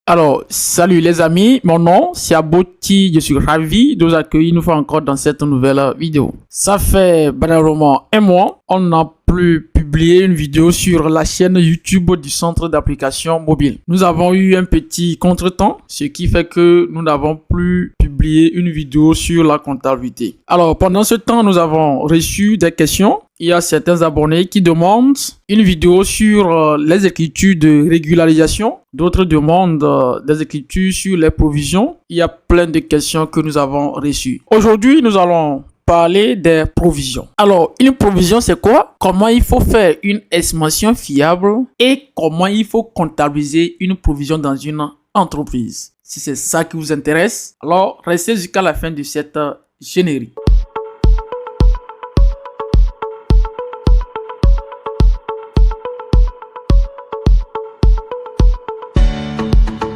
Alors, salut les amis, mon nom c'est Aboti, je suis ravi de vous accueillir une fois encore dans cette nouvelle vidéo. Ça fait banalement un mois, on n'a plus publié une vidéo sur la chaîne YouTube du centre d'application mobile. Nous avons eu un petit contretemps, ce qui fait que nous n'avons plus publié une vidéo sur la comptabilité. Alors, pendant ce temps, nous avons reçu des questions. Il y a certains abonnés qui demandent une vidéo sur les écritures de régularisation. D'autres demandent des écritures sur les provisions. Il y a plein de questions que nous avons reçues. Aujourd'hui, nous allons parler des provisions. Alors, une provision, c'est quoi? Comment il faut faire une estimation fiable et comment il faut comptabiliser une provision dans une entreprise. Si c'est ça qui vous intéresse, alors restez jusqu'à la fin de cette générique.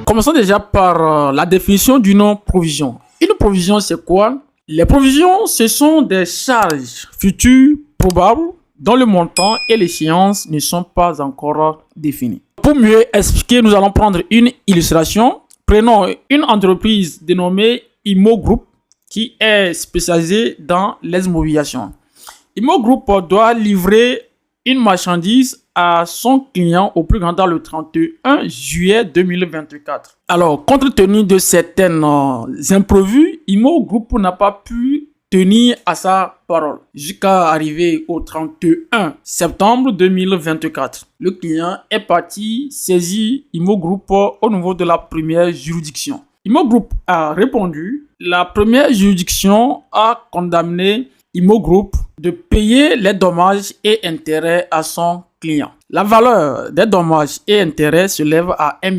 Commençons déjà par la définition d'une provision. Une provision, c'est quoi? Les provisions, ce sont des charges futures probables dont le montant et l'échéance ne sont pas encore définis. Pour mieux expliquer, nous allons prendre une illustration. Prenons une entreprise dénommée Imo Group qui est spécialisée dans les immobilisations. Imo Group doit livrer une marchandise à son client au plus grand délai le 31 juillet 2024. Alors, compte tenu de certaines imprévus, Imo Group n'a pas pu tenir à sa parole jusqu'à arriver au 31 septembre 2024. Le client est parti saisir Imo Group au niveau de la première juridiction. Imo Group a répondu. La première juridiction a condamné Imo Group de payer les dommages et intérêts à son client. La valeur des dommages et intérêts se lève à 1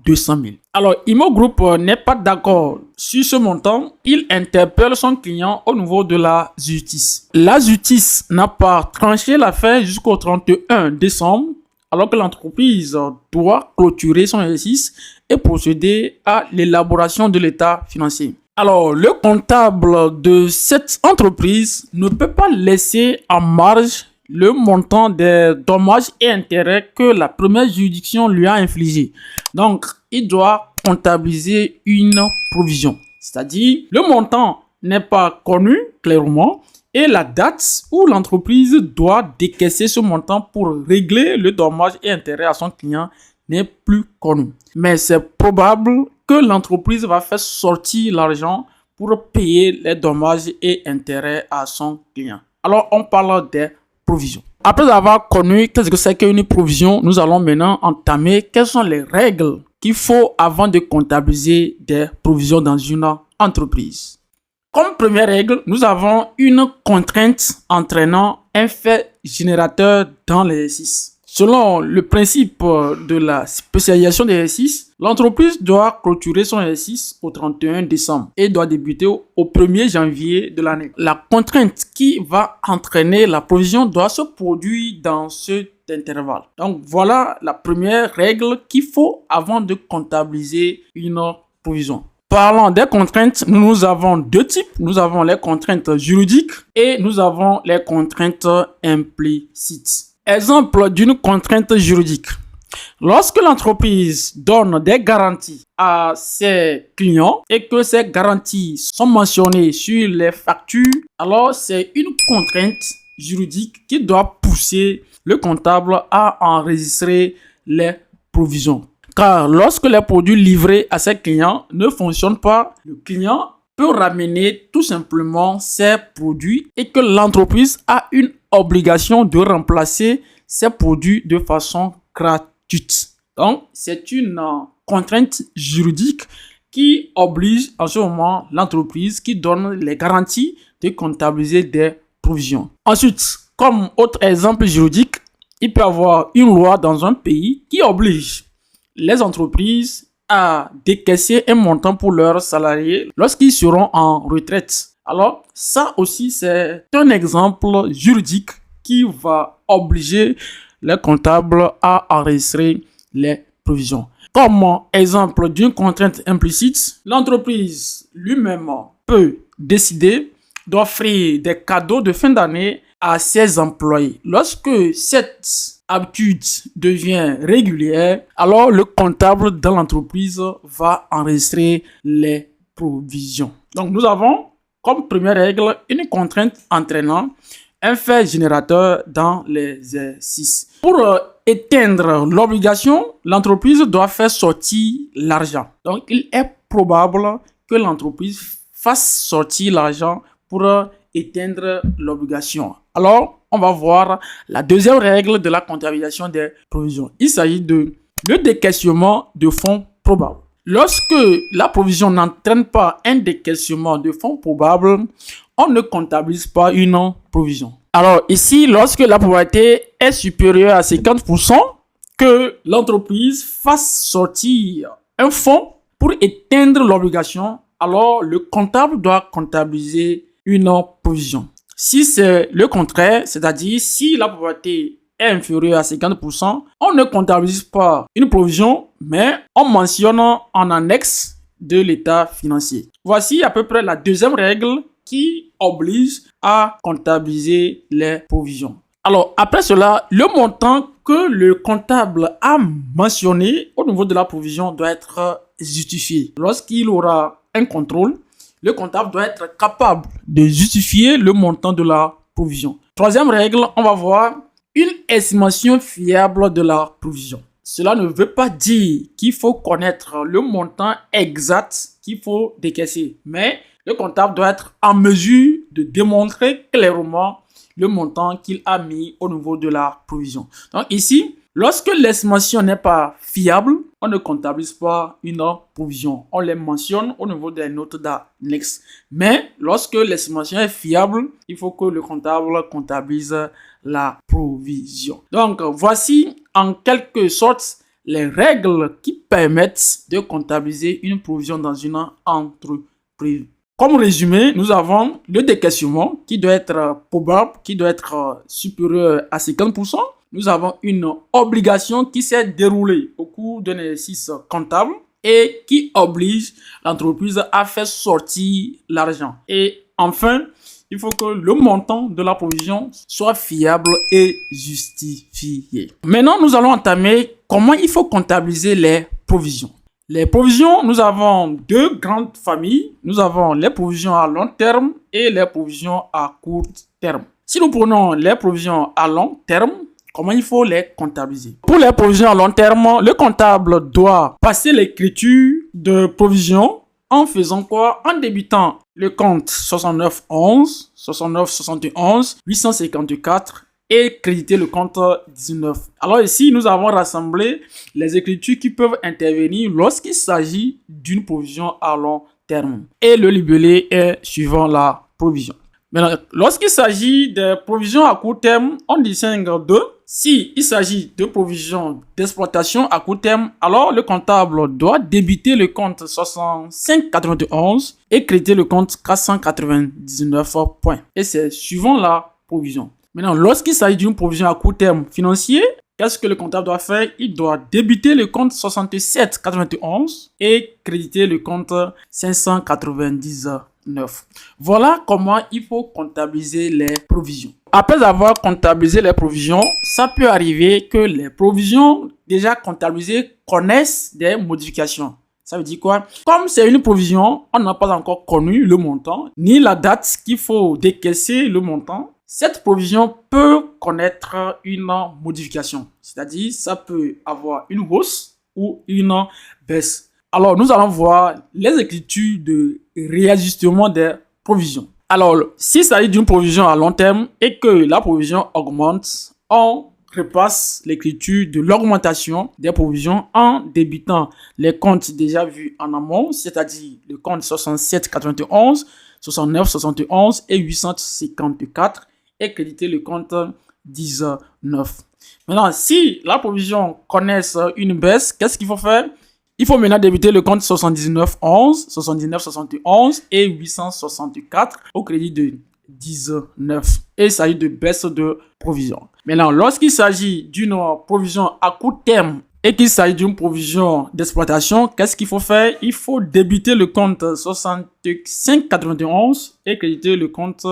200 000. Alors, Imo Group n'est pas d'accord sur ce montant. Il interpelle son client au niveau de la justice. La justice n'a pas tranché l'affaire jusqu'au 31 décembre, alors que l'entreprise doit clôturer son exercice et procéder à l'élaboration de l'état financier. Alors, le comptable de cette entreprise ne peut pas laisser en marge le montant des dommages et intérêts que la première juridiction lui a infligé. Donc, il doit comptabiliser une provision. C'est-à-dire, le montant n'est pas connu clairement et la date où l'entreprise doit décaisser ce montant pour régler le dommage et intérêt à son client n'est plus connu. Mais c'est probable que l'entreprise va faire sortir l'argent pour payer les dommages et intérêts à son client. Alors, on parle des provisions. Après avoir connu qu'est-ce que c'est qu'une provision, nous allons maintenant entamer quelles sont les règles qu'il faut avant de comptabiliser des provisions dans une entreprise. Comme première règle, nous avons une contrainte entraînant un fait générateur dans l'exercice. Selon le principe de la spécialisation de l'exercice, l'entreprise doit clôturer son exercice au 31 décembre et doit débuter au 1er janvier de l'année. La contrainte qui va entraîner la provision doit se produire dans cet intervalle. Donc voilà la première règle qu'il faut avant de comptabiliser une provision. Parlant des contraintes, nous avons deux types. Nous avons les contraintes juridiques et nous avons les contraintes implicites. Exemple d'une contrainte juridique. Lorsque l'entreprise donne des garanties à ses clients et que ces garanties sont mentionnées sur les factures, alors c'est une contrainte juridique qui doit pousser le comptable à enregistrer les provisions. Car lorsque les produits livrés à ses clients ne fonctionnent pas, le client peut ramener tout simplement ses produits et que l'entreprise a une obligation de remplacer ces produits de façon gratuite. Donc, c'est une contrainte juridique qui oblige en ce moment l'entreprise qui donne les garanties de comptabiliser des provisions. Ensuite, comme autre exemple juridique, il peut y avoir une loi dans un pays qui oblige les entreprises à décaisser un montant pour leurs salariés lorsqu'ils seront en retraite. Alors, ça aussi, c'est un exemple juridique qui va obliger les comptables à enregistrer les provisions. Comme exemple d'une contrainte implicite, l'entreprise lui-même peut décider d'offrir des cadeaux de fin d'année à ses employés. Lorsque cette habitude devient régulière, alors le comptable dans l'entreprise va enregistrer les provisions. Donc nous avons comme première règle une contrainte entraînant un fait générateur dans l'exercice. Pour éteindre l'obligation, l'entreprise doit faire sortir l'argent. Donc il est probable que l'entreprise fasse sortir l'argent pour éteindre l'obligation. Alors, on va voir la deuxième règle de la comptabilisation des provisions. Il s'agit de le décaissement de fonds probables. Lorsque la provision n'entraîne pas un décaissement de fonds probables, on ne comptabilise pas une provision. Alors ici, lorsque la probabilité est supérieure à 50%, que l'entreprise fasse sortir un fonds pour éteindre l'obligation, alors le comptable doit comptabiliser une provision. Si c'est le contraire, c'est-à-dire si la probabilité est inférieure à 50%, on ne comptabilise pas une provision, mais on mentionne en annexe de l'état financier. Voici à peu près la deuxième règle qui oblige à comptabiliser les provisions. Alors, après cela, le montant que le comptable a mentionné au niveau de la provision doit être justifié. Lorsqu'il aura un contrôle, le comptable doit être capable de justifier le montant de la provision. Troisième règle, on va voir une estimation fiable de la provision. Cela ne veut pas dire qu'il faut connaître le montant exact qu'il faut décaisser, mais le comptable doit être en mesure de démontrer clairement le montant qu'il a mis au niveau de la provision. Donc ici, lorsque l'estimation n'est pas fiable, on ne comptabilise pas une provision. On les mentionne au niveau des notes d'annexe. Mais lorsque l'estimation est fiable, il faut que le comptable comptabilise la provision. Donc voici en quelque sorte les règles qui permettent de comptabiliser une provision dans une entreprise. Comme résumé, nous avons le décaissement qui doit être probable, qui doit être supérieur à 50%. Nous avons une obligation qui s'est déroulée au cours d'un exercice comptable et qui oblige l'entreprise à faire sortir l'argent. Et enfin, il faut que le montant de la provision soit fiable et justifié. Maintenant, nous allons entamer comment il faut comptabiliser les provisions. Les provisions, nous avons deux grandes familles. Nous avons les provisions à long terme et les provisions à court terme. Si nous prenons les provisions à long terme, comment il faut les comptabiliser? Pour les provisions à long terme, le comptable doit passer l'écriture de provision en faisant quoi? En débitant le compte 6911, 6971, 854 et créditer le compte 19. Alors ici, nous avons rassemblé les écritures qui peuvent intervenir lorsqu'il s'agit d'une provision à long terme. Et le libellé est suivant la provision. Maintenant, lorsqu'il s'agit de provisions à court terme, on distingue deux. Si il s'agit de provisions d'exploitation à court terme, alors le comptable doit débiter le compte 6591 et créditer le compte 499 points. Et c'est suivant la provision. Maintenant, lorsqu'il s'agit d'une provision à court terme financier, qu'est-ce que le comptable doit faire? Il doit débiter le compte 6791 et créditer le compte 599. Voilà comment il faut comptabiliser les provisions. Après avoir comptabilisé les provisions, ça peut arriver que les provisions déjà comptabilisées connaissent des modifications. Ça veut dire quoi? Comme c'est une provision, on n'a pas encore connu le montant, ni la date qu'il faut décaisser le montant. Cette provision peut connaître une modification. C'est-à-dire, ça peut avoir une hausse ou une baisse. Alors, nous allons voir les écritures de réajustement des provisions. Alors, s'il s'agit d'une provision à long terme et que la provision augmente, on repasse l'écriture de l'augmentation des provisions en débitant les comptes déjà vus en amont, c'est-à-dire le compte 6791, 6971 et 854 et créditer le compte 19. Maintenant, si la provision connaît une baisse, qu'est-ce qu'il faut faire? Il faut maintenant débiter le compte 7911, 7971 et 864 au crédit de 19. Et il s'agit de baisse de provision. Maintenant, lorsqu'il s'agit d'une provision à court terme et qu'il s'agit d'une provision d'exploitation, qu'est-ce qu'il faut faire? Il faut débiter le compte 6591 et créditer le compte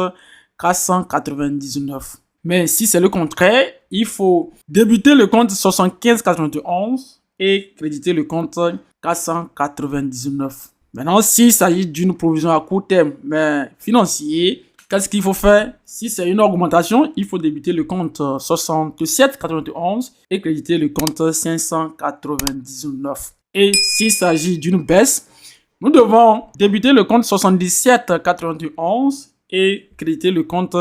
499. Mais si c'est le contraire, il faut débuter le compte 75,91 et créditer le compte 499. Maintenant, s'il s'agit d'une provision à court terme, mais financier, qu'est-ce qu'il faut faire? Si c'est une augmentation, il faut débuter le compte 67,91 et créditer le compte 599. Et s'il s'agit d'une baisse, nous devons débuter le compte 77,91 et créditer le compte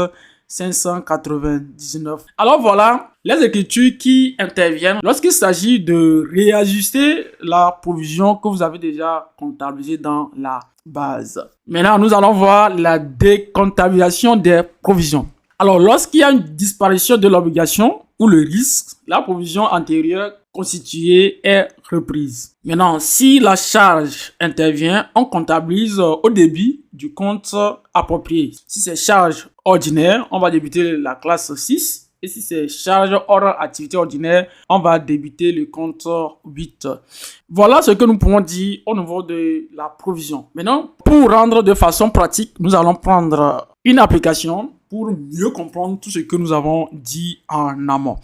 599. Alors voilà les écritures qui interviennent lorsqu'il s'agit de réajuster la provision que vous avez déjà comptabilisée dans la base. Maintenant, nous allons voir la décomptabilisation des provisions. Alors, lorsqu'il y a une disparition de l'obligation ou le risque, la provision antérieure constituée est reprise. Maintenant, si la charge intervient, on comptabilise au débit du compte approprié. Si c'est charge ordinaire, on va débuter la classe 6. Et si c'est charge hors activité ordinaire, on va débuter le compte 8. Voilà ce que nous pouvons dire au niveau de la provision. Maintenant, pour rendre de façon pratique, nous allons prendre une application pour mieux comprendre tout ce que nous avons dit en amont.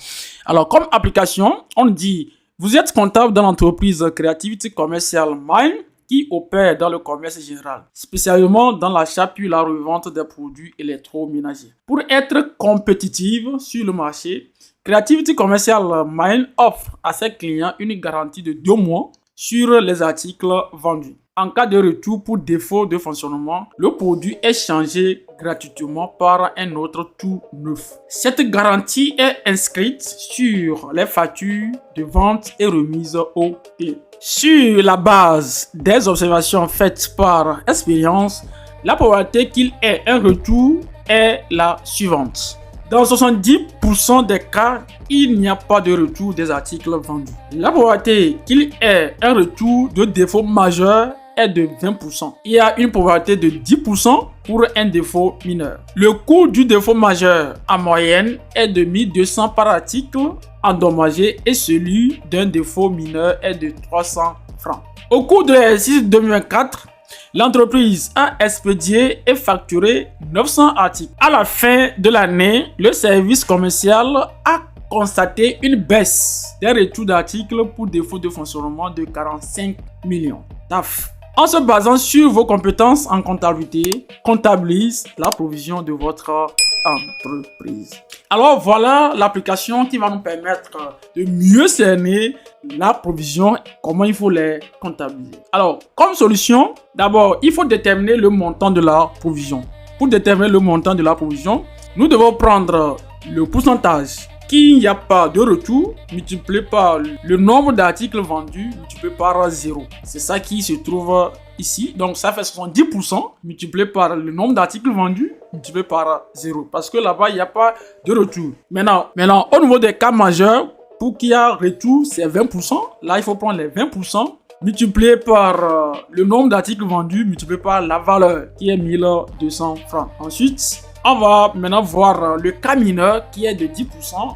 Alors, comme application, on dit, vous êtes comptable dans l'entreprise Creativity Commercial Mind qui opère dans le commerce général, spécialement dans l'achat puis la revente des produits électroménagers. Pour être compétitive sur le marché, Creativity Commercial Mind offre à ses clients une garantie de 2 mois sur les articles vendus. En cas de retour pour défaut de fonctionnement, le produit est changé gratuitement par un autre tout neuf. Cette garantie est inscrite sur les factures de vente et remise au client. Sur la base des observations faites par expérience, la probabilité qu'il ait un retour est la suivante. Dans 70% des cas, il n'y a pas de retour des articles vendus. La probabilité qu'il ait un retour de défaut majeur est de 20%. Il y a une probabilité de 10% pour un défaut mineur. Le coût du défaut majeur en moyenne est de 1200 par article endommagé et celui d'un défaut mineur est de 300 francs. Au cours de l'exercice 2024, l'entreprise a expédié et facturé 900 articles. À la fin de l'année, le service commercial a constaté une baisse des retours d'articles pour défaut de fonctionnement de 45 millions. TAF. En se basant sur vos compétences en comptabilité, comptabilise la provision de votre entreprise. Alors voilà l'application qui va nous permettre de mieux cerner la provision, comment il faut les comptabiliser. Alors, comme solution, d'abord, il faut déterminer le montant de la provision. Pour déterminer le montant de la provision, nous devons prendre le pourcentage qu'il n'y a pas de retour, multiplié par le nombre d'articles vendus, multiplié par 0. C'est ça qui se trouve ici. Donc, ça fait 70% multiplié par le nombre d'articles vendus, multiplié par 0. Parce que là-bas, il n'y a pas de retour. Maintenant, au niveau des cas majeurs, pour qu'il y ait retour, c'est 20%. Là, il faut prendre les 20%. Multiplié par le nombre d'articles vendus, multiplié par la valeur qui est 1200 francs. Ensuite, on va maintenant voir le cas mineur qui est de 10%.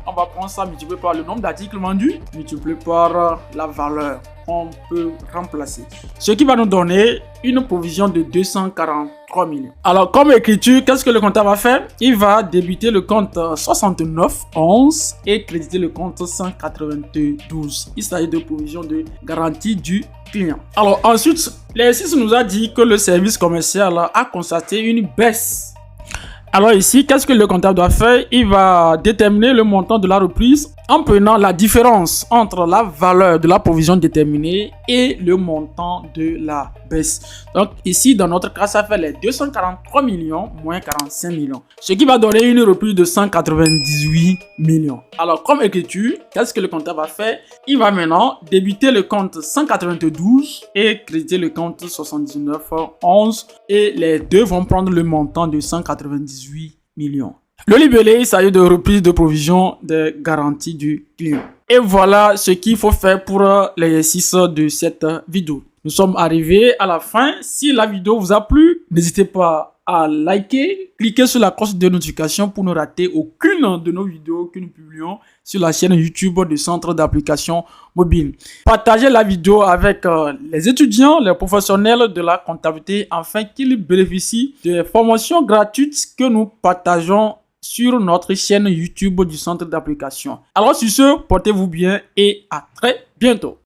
On va prendre ça multiplié par le nombre d'articles vendus, multiplié par la valeur qu'on peut remplacer. Ce qui va nous donner une provision de 243 millions. Alors, comme écriture, qu'est-ce que le comptable va faire? Il va débuter le compte 69,11 et créditer le compte 192. Il s'agit de provision de garantie du client. Alors, ensuite, l'exercice nous a dit que le service commercial a constaté une baisse. Alors ici, qu'est-ce que le comptable doit faire? Il va déterminer le montant de la reprise en prenant la différence entre la valeur de la provision déterminée et le montant de la baisse. Donc ici, dans notre cas, ça fait les 243 millions moins 45 millions. Ce qui va donner une reprise de 198 millions. Alors comme écriture, qu'est-ce que le comptable va faire? Il va maintenant débuter le compte 192 et créditer le compte 79,11 et les deux vont prendre le montant de 198 millions. Le libellé, il s'agit de reprise de provision de garantie du client. Et voilà ce qu'il faut faire pour l'exercice de cette vidéo. Nous sommes arrivés à la fin. Si la vidéo vous a plu, n'hésitez pas à liker, cliquez sur la cloche de notification pour ne rater aucune de nos vidéos que nous publions sur la chaîne YouTube du Centre d'application mobile. Partagez la vidéo avec les étudiants, les professionnels de la comptabilité afin qu'ils bénéficient des formations gratuites que nous partageons sur notre chaîne YouTube du Centre d'application. Alors sur ce, portez-vous bien et à très bientôt.